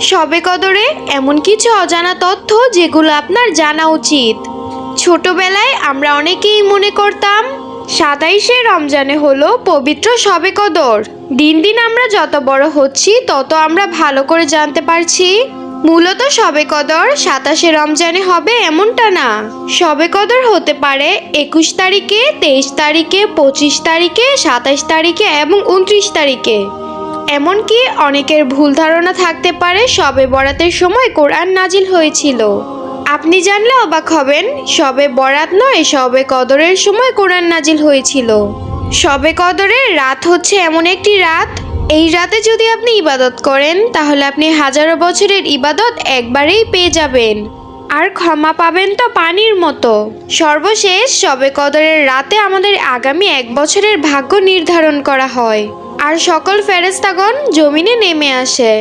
শবে কদরে এমন কিছু অজানা তথ্য যেগুলো আপনার জানা উচিত। ছোটবেলায় আমরা অনেকেই মনে করতাম 27শে রমজানে হলো পবিত্র শবে কদর। দিন দিন আমরা যত বড় হচ্ছি তত আমরা ভালো করে জানতে পারছি মূলত শবে কদর 27শে রমজানে হবে এমনটা না। শবে কদর হতে পারে 21 তারিখে, 23 তারিখে, 25 তারিখে, 27 তারিখে এবং 29 তারিখে। এমনকি অনেকের ভুল ধারণা থাকতে পারে শবে বরাতের সময় কোরআন নাজিল হয়েছিল। আপনি জানলে অবাক হবেন, শবে বরাত নয়, শবে কদরের সময় কোরআন নাজিল হয়েছিল। শবে কদরের রাত হচ্ছে এমন একটি রাত, এই রাতে যদি আপনি ইবাদত করেন তাহলে আপনি হাজারো বছরের ইবাদত একবারেই পেয়ে যাবেন, আর ক্ষমা পাবেন তো পানির মতো। সর্বশেষ শবে কদরের রাতে আমাদের আগামী 1 বছরের ভাগ্য নির্ধারণ করা হয়, আর সকল ফেরেশতাগণ জমিনে নেমে আসে।